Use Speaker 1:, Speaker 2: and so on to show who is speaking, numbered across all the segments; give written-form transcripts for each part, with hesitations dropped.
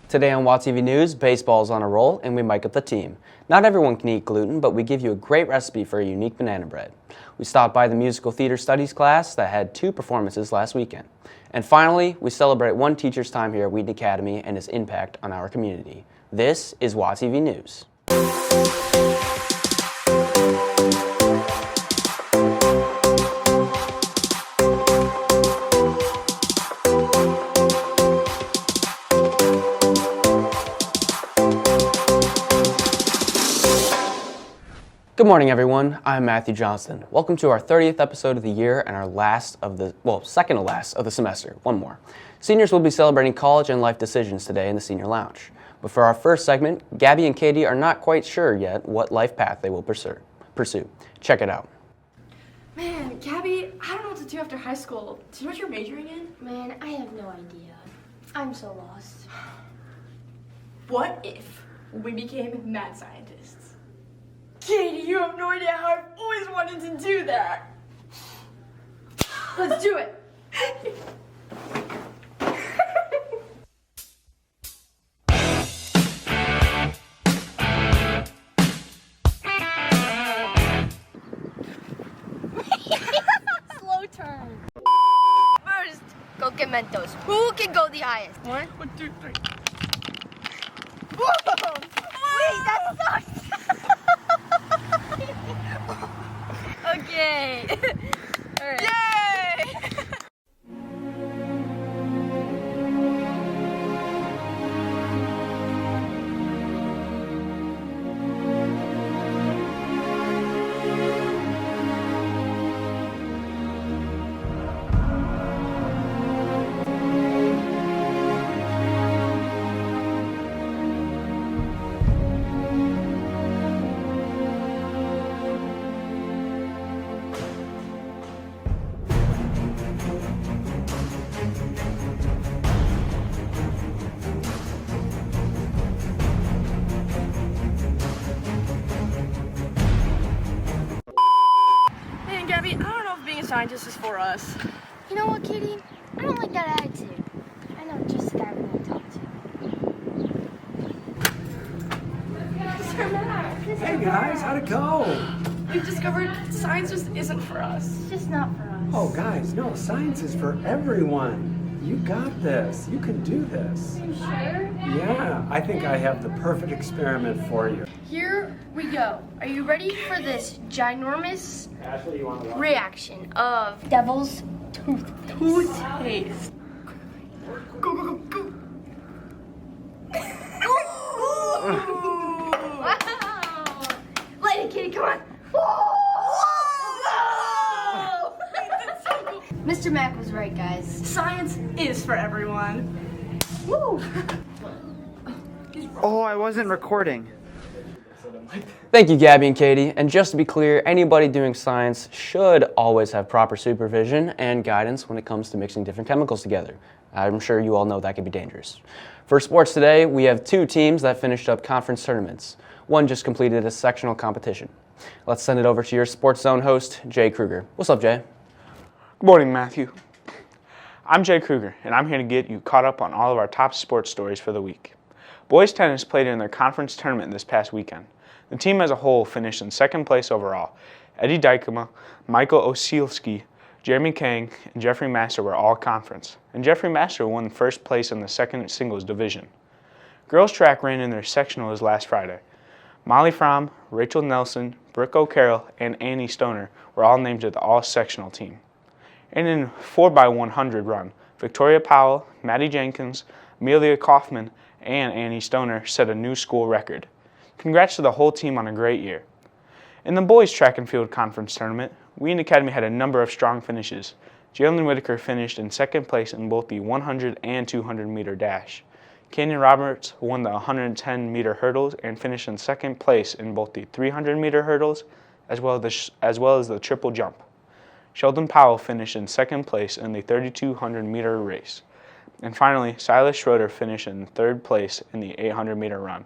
Speaker 1: Today on WATV News, baseball's on a roll and we mic up the team. Not everyone can eat gluten, but we give you a great recipe for a unique banana bread. We stopped by the musical theater studies class that had 2 performances last weekend. And finally, we celebrate one teacher's time here at Wheaton Academy and his impact on our community. This is WATV News. Good morning, everyone. I'm Matthew Johnston. Welcome to our 30th episode of the year and our second to last of the semester. One more. Seniors will be celebrating college and life decisions today in the Senior Lounge. But for our first segment, Gabby and Katie are not quite sure yet what life path they will pursue. Check it out.
Speaker 2: Man, Gabby, I don't know what to do after high school. Do you know what you're majoring in?
Speaker 3: Man, I have no idea. I'm so lost.
Speaker 2: What if we became mad scientists? Katie, you have no idea how I've always wanted to do that. Let's do it.
Speaker 3: Slow turn. First, go get Mentos. Who can go the highest? 1, 2, 3. Whoa! Wait, that sucks. Okay. All right.
Speaker 2: Yay! Man, Gabby, I don't know if being a scientist is for us.
Speaker 3: You know what, Katie? I don't like that attitude. I know just the guy we want to talk to.
Speaker 2: Mr. Mac.
Speaker 4: Hey guys, how'd it go?
Speaker 2: We've discovered science just isn't for us.
Speaker 3: It's just not for us.
Speaker 4: Oh guys, no, science is for everyone. You got this. You can do this.
Speaker 3: You sure?
Speaker 4: Yeah, I think I have the perfect experiment for you.
Speaker 3: Here we go. Are you ready for this ginormous
Speaker 4: Ashley, you want to watch?
Speaker 3: reaction of devil's
Speaker 2: Toothpaste. Go, go, go, go.
Speaker 3: Wow! Light it, Kitty, come on.
Speaker 2: Whoa!
Speaker 3: Mr. Mac was right, guys.
Speaker 2: Science is for everyone. Woo!
Speaker 5: Oh, I wasn't recording.
Speaker 1: Thank you, Gabby and Katie. And just to be clear, anybody doing science should always have proper supervision and guidance when it comes to mixing different chemicals together. I'm sure you all know that can be dangerous. For sports today, we have 2 teams that finished up conference tournaments. One just completed a sectional competition. Let's send it over to your Sports Zone host, Jay Kruger. What's up, Jay?
Speaker 5: Good morning, Matthew. I'm Jay Kruger, and I'm here to get you caught up on all of our top sports stories for the week. Boys tennis played in their conference tournament this past weekend. The team as a whole finished in 2nd place overall. Eddie Dykema, Michael Osielski, Jeremy Kang, and Jeffrey Master were all conference, and Jeffrey Master won 1st place in the 2nd singles division. Girls track ran in their sectionals last Friday. Molly Fromm, Rachel Nelson, Brooke O'Carroll, and Annie Stoner were all named to the all-sectional team. And in 4x100 run, Victoria Powell, Maddie Jenkins, Amelia Kaufman, and Annie Stoner set a new school record. Congrats to the whole team on a great year. In the boys track and field conference tournament, Wheaton Academy had a number of strong finishes. Jalen Whitaker finished in 2nd place in both the 100 and 200 meter dash. Kenyon Roberts won the 110 meter hurdles and finished in 2nd place in both the 300 meter hurdles as well as the triple jump. Sheldon Powell finished in 2nd place in the 3,200 meter race. And finally, Silas Schroeder finished in 3rd place in the 800 meter run.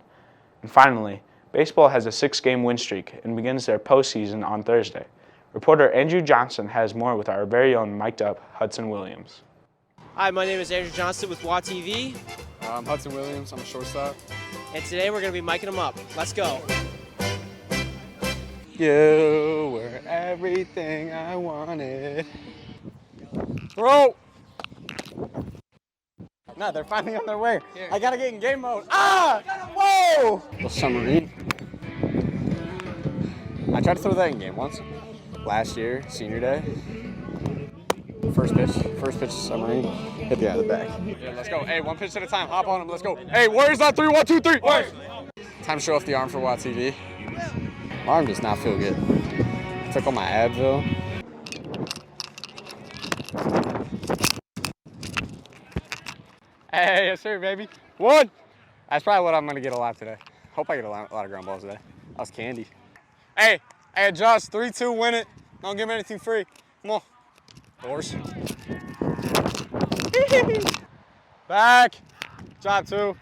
Speaker 5: And finally, baseball has a 6-game win streak and begins their postseason on Thursday. Reporter Andrew Johnson has more with our very own mic'd up Hudson Williams.
Speaker 6: Hi, my name is Andrew Johnson with WATV. I'm Hudson Williams. I'm a shortstop.
Speaker 7: And today we're going to be miking them up. Let's go.
Speaker 6: You were everything I wanted. Throw! No, they're finally on their way. Here. I gotta get in game mode. Ah! Whoa! Little submarine. I tried to throw that in game once. Last year, senior day. First pitch, submarine. Hit the guy in the back. Yeah, let's go. Hey, one pitch at a time. Hop on him. Let's go. Hey, Warriors on 3, 1, 2, 3. Warriors. Time to show off the arm for WAT TV. My arm does not feel good. Took all my Advil. Hey, yes sir, baby. 1. That's probably what I'm gonna get a lot today. Hope I get a lot of ground balls today. That was candy. Hey, adjust. 3, 2, win it. Don't give me anything free. Come on. Horse. Back. Job 2.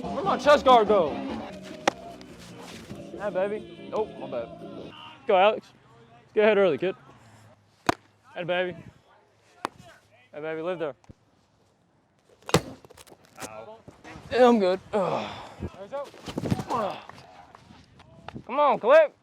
Speaker 8: Where'd my chest guard go? Hi, baby. Oh, my bad. Go, Alex. Get ahead early, kid. Hey, baby. Hey, baby, live there. Ow. Yeah, I'm good. Come on, Clip.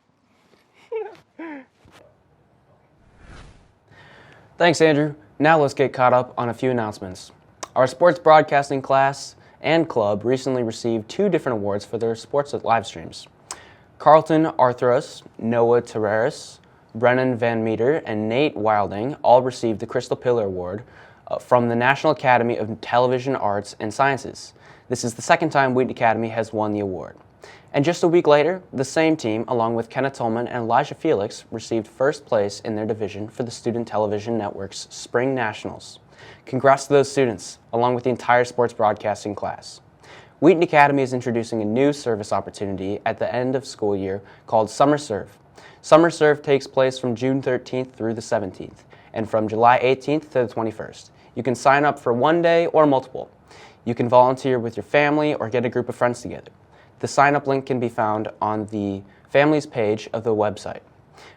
Speaker 1: Thanks, Andrew. Now let's get caught up on a few announcements. Our sports broadcasting class and club recently received 2 different awards for their sports live streams. Carlton Arthurus, Noah Terraris, Brennan Van Meter, and Nate Wilding all received the Crystal Pillar Award from the National Academy of Television Arts and Sciences. This is the second time Wheaton Academy has won the award. And just a week later, the same team, along with Kenneth Tolman and Elijah Felix, received first place in their division for the Student Television Network's Spring Nationals. Congrats to those students, along with the entire sports broadcasting class. Wheaton Academy is introducing a new service opportunity at the end of school year called Summer Serve. Summer Serve takes place from June 13th through the 17th, and from July 18th to the 21st. You can sign up for one day or multiple. You can volunteer with your family or get a group of friends together. The sign-up link can be found on the Families page of the website,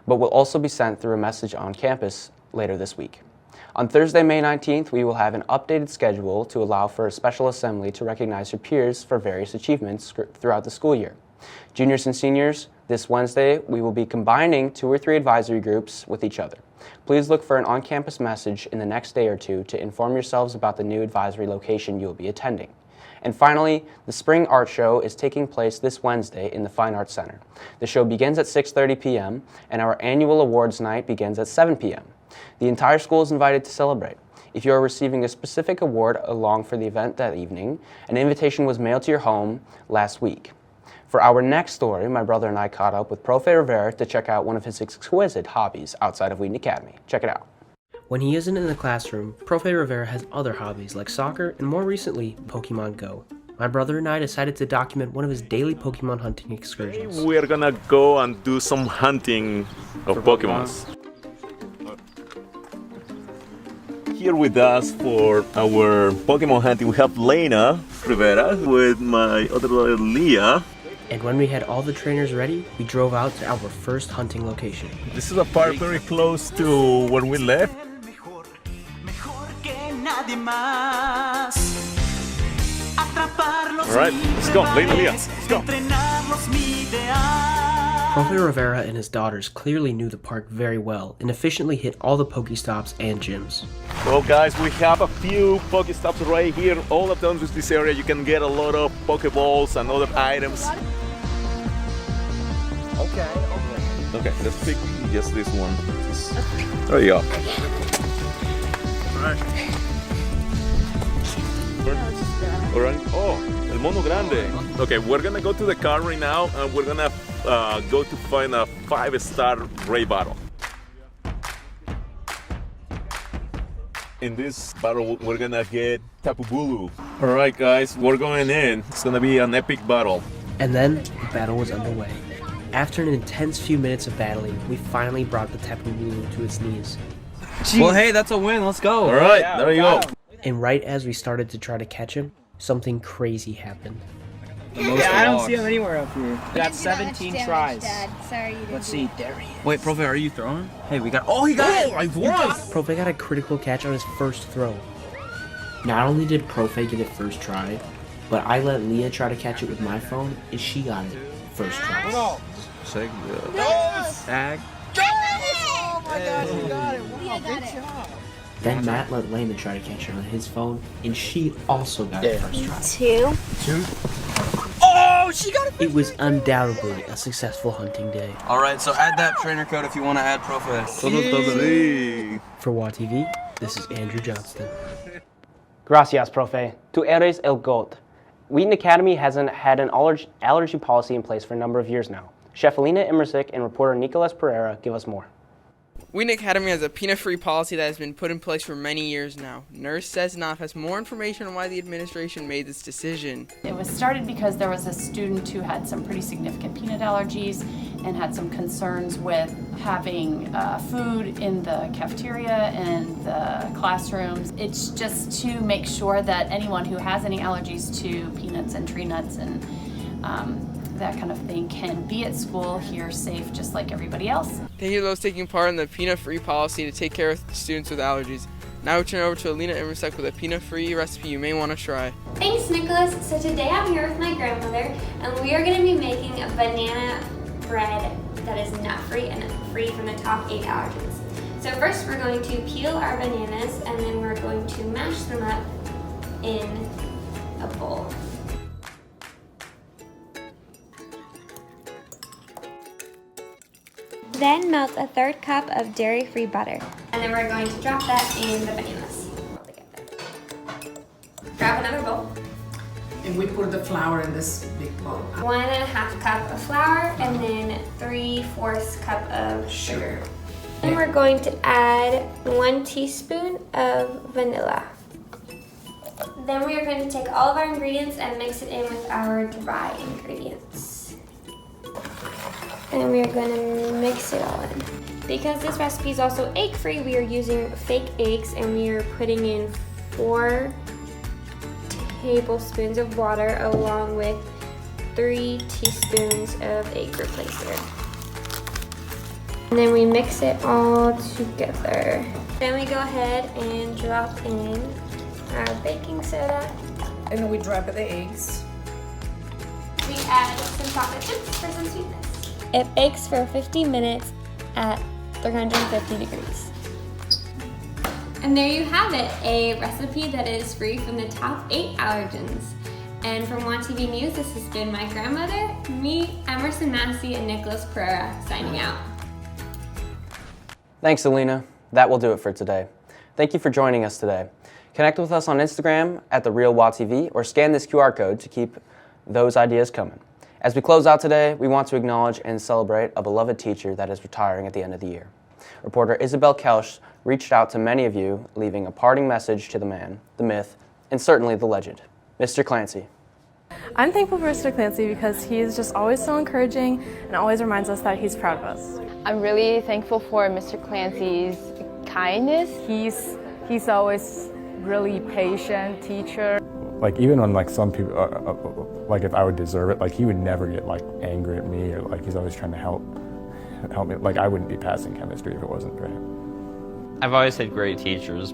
Speaker 1: but will also be sent through a message on campus later this week. On Thursday, May 19th, we will have an updated schedule to allow for a special assembly to recognize your peers for various achievements throughout the school year. Juniors and seniors, this Wednesday, we will be combining 2 or 3 advisory groups with each other. Please look for an on-campus message in the next day or 2 to inform yourselves about the new advisory location you will be attending. And finally, the Spring Art Show is taking place this Wednesday in the Fine Arts Center. The show begins at 6:30 p.m. and our annual awards night begins at 7 p.m. The entire school is invited to celebrate. If you are receiving a specific award along for the event that evening, an invitation was mailed to your home last week. For our next story, my brother and I caught up with Profe Rivera to check out one of his exquisite hobbies outside of Wheaton Academy. Check it out.
Speaker 9: When he isn't in the classroom, Profe Rivera has other hobbies like soccer and more recently, Pokemon Go. My brother and I decided to document one of his daily Pokemon hunting excursions.
Speaker 10: We're gonna go and do some hunting of Pokemons. Here with us for our Pokemon hunting, we have Lena Rivera with my other daughter Leah.
Speaker 9: And when we had all the trainers ready, we drove out to our first hunting location.
Speaker 10: This is a park very close to where we left. Alright, let's go, Lena, Leah, let's go.
Speaker 9: Profe Rivera and his daughters clearly knew the park very well and efficiently hit all the Pokestops and gyms.
Speaker 10: Well guys, we have a few Pokestops right here. All around this area you can get a lot of Pokeballs and other items. Okay, let's pick just this one. There you go. Alright. Oh, el mono grande. Okay, we're gonna go to the car right now and we're gonna go to find a 5-star Ray bottle. In this battle, we're gonna get Tapu Bulu. Alright guys, we're going in. It's gonna be an epic battle.
Speaker 9: And then the battle was underway. After an intense few minutes of battling, we finally brought the Tapu Bulu to its knees.
Speaker 8: Jeez. Well, hey, that's a win. Let's go.
Speaker 10: Alright, there you go.
Speaker 9: And right as we started to try to catch him, something crazy happened.
Speaker 7: I don't see him anywhere up here. We got 17 tries.
Speaker 3: Dad. Sorry, you didn't.
Speaker 7: Let's see. There he is.
Speaker 11: Wait, Profe, are you throwing? Hey, we got. Oh, he got it! I won!
Speaker 9: Profe got a critical catch on his first throw. Not only did Profe get it first try, but I let Leah try to catch it with my phone, and she got it first try.
Speaker 11: Sick.
Speaker 9: Bag.
Speaker 7: Oh my gosh, you got it. Wow, good job.
Speaker 9: Then Matt let Layman try to catch it on his phone, and she also got it first try.
Speaker 3: 2.
Speaker 7: Oh, she got it.
Speaker 9: It was undoubtedly a successful hunting day.
Speaker 11: All right, so add that trainer code if you want to add Profe.
Speaker 9: For WA TV, this is Andrew Johnston.
Speaker 1: Gracias, Profe. Tu eres el GOAT. Wheaton Academy has had an allergy policy in place for a number of years now. Chef Alina Immersick and reporter Nicolas Pereira give us more.
Speaker 12: Wheaton Academy has a peanut-free policy that has been put in place for many years now. Nurse says Knopf has more information on why the administration made this decision.
Speaker 13: It was started because there was a student who had some pretty significant peanut allergies and had some concerns with having food in the cafeteria and the classrooms. It's just to make sure that anyone who has any allergies to peanuts and tree nuts and that kind of thing can be at school here safe just like everybody else.
Speaker 12: Thank you to those taking part in the peanut-free policy to take care of the students with allergies. Now we turn over to Alina Immersick with a peanut-free recipe you may want to try.
Speaker 14: Thanks, Nicholas. So today I'm here with my grandmother, and we are going to be making a banana bread that is nut-free and free from the top 8 allergens. So first we're going to peel our bananas, and then we're going to mash them up in a bowl. Then melt a 1/3 cup of dairy-free butter. And then we're going to drop that in the bananas. Grab another bowl.
Speaker 15: And we put the flour in this big bowl.
Speaker 14: 1½ cup of flour and then 3/4 cup of sugar. And we're going to add 1 teaspoon of vanilla. Then we are going to take all of our ingredients and mix it in with our dry ingredients. And we are going to mix it all in. Because this recipe is also egg-free, we are using fake eggs, and we are putting in 4 tablespoons of water along with 3 teaspoons of egg replacer. And then we mix it all together. Then we go ahead and drop in our baking soda.
Speaker 15: And then we drop the eggs.
Speaker 14: We add some chocolate chips for some sweetness. It bakes for 50 minutes at 350 degrees. And there you have it, a recipe that is free from the top 8 allergens. And from WA TV News, this has been my grandmother, me, Emerson Massey, and Nicholas Pereira signing out.
Speaker 1: Thanks, Alina. That will do it for today. Thank you for joining us today. Connect with us on Instagram at @TheRealWaTV or scan this QR code to keep those ideas coming. As we close out today, we want to acknowledge and celebrate a beloved teacher that is retiring at the end of the year. Reporter Isabel Kelsch reached out to many of you, leaving a parting message to the man, the myth, and certainly the legend, Mr. Clancy.
Speaker 16: I'm thankful for Mr. Clancy because he is just always so encouraging and always reminds us that he's proud of us.
Speaker 17: I'm really thankful for Mr. Clancy's kindness.
Speaker 18: He's always really patient teacher.
Speaker 19: Like even when like some people, like if I would deserve it, like he would never get like angry at me or like he's always trying to help me. Like I wouldn't be passing chemistry if it wasn't for him.
Speaker 20: I've always had great teachers,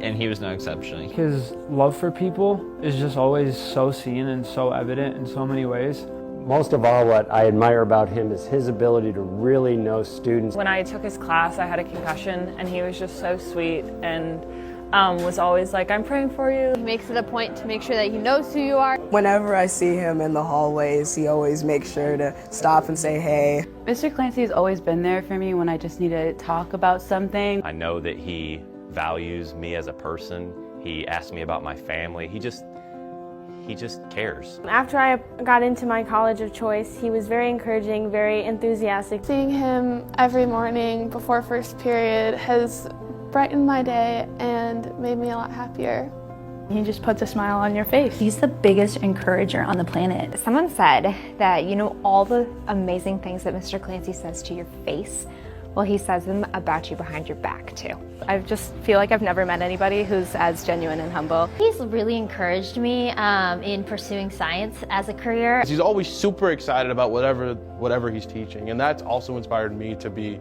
Speaker 20: and he was no exception.
Speaker 21: His love for people is just always so seen and so evident in so many ways.
Speaker 22: Most of all, what I admire about him is his ability to really know students.
Speaker 23: When I took his class, I had a concussion, and he was just so sweet and was always like, I'm praying for you.
Speaker 3: He makes it a point to make sure that he knows who you are.
Speaker 24: Whenever I see him in the hallways, he always makes sure to stop and say hey.
Speaker 25: Mr. Clancy's always been there for me when I just need to talk about something.
Speaker 26: I know that he values me as a person. He asks me about my family. He just cares.
Speaker 27: After I got into my college of choice, he was very encouraging, very enthusiastic.
Speaker 28: Seeing him every morning before first period has brightened my day and made me a lot happier.
Speaker 29: He just puts a smile on your face. He's the biggest encourager on the planet.
Speaker 30: Someone said that, all the amazing things that Mr. Clancy says to your face
Speaker 17: Well, he says them about you behind your back, too.
Speaker 16: I just feel like I've never met anybody who's as genuine and humble.
Speaker 2: He's really encouraged me in pursuing science as a career.
Speaker 4: He's always super excited about whatever he's teaching, and that's also inspired me to be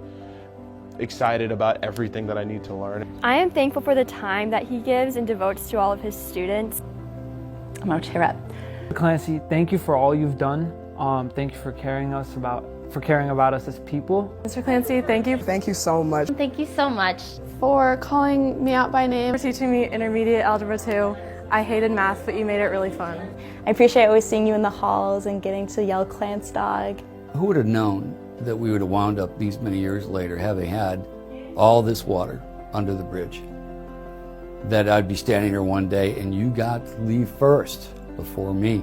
Speaker 4: excited about everything that I need to learn.
Speaker 27: I am thankful for the time that he gives and devotes to all of his students.
Speaker 29: I'm going to tear up.
Speaker 21: Mr. Clancy, thank you for all you've done. Thank you for caring about us as people.
Speaker 16: Mr. Clancy, thank you.
Speaker 24: Thank you so much.
Speaker 2: Thank you so much.
Speaker 28: For calling me out by name.
Speaker 16: For teaching me intermediate algebra 2. I hated math, but you made it really fun.
Speaker 27: I appreciate always seeing you in the halls and getting to yell Clance Dog.
Speaker 5: Who would have known that we would have wound up these many years later having had all this water under the bridge? That I'd be standing here one day and you got to leave first before me.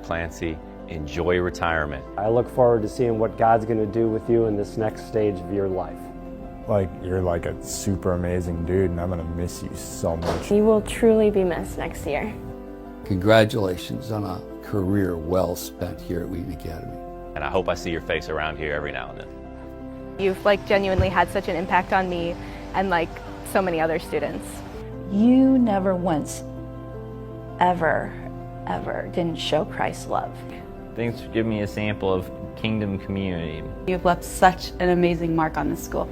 Speaker 26: Clancy, enjoy retirement.
Speaker 22: I look forward to seeing what God's going to do with you in this next stage of your life.
Speaker 19: Like, you're like a super amazing dude, and I'm going to miss you so much.
Speaker 27: You will truly be missed next year.
Speaker 5: Congratulations on a career well spent here at Wheaton Academy.
Speaker 26: And I hope I see your face around here every now and then.
Speaker 16: You've genuinely had such an impact on me and so many other students.
Speaker 29: You never once, ever didn't show Christ's love.
Speaker 20: Thanks for giving me a sample of kingdom community.
Speaker 25: You've left such an amazing mark on this school.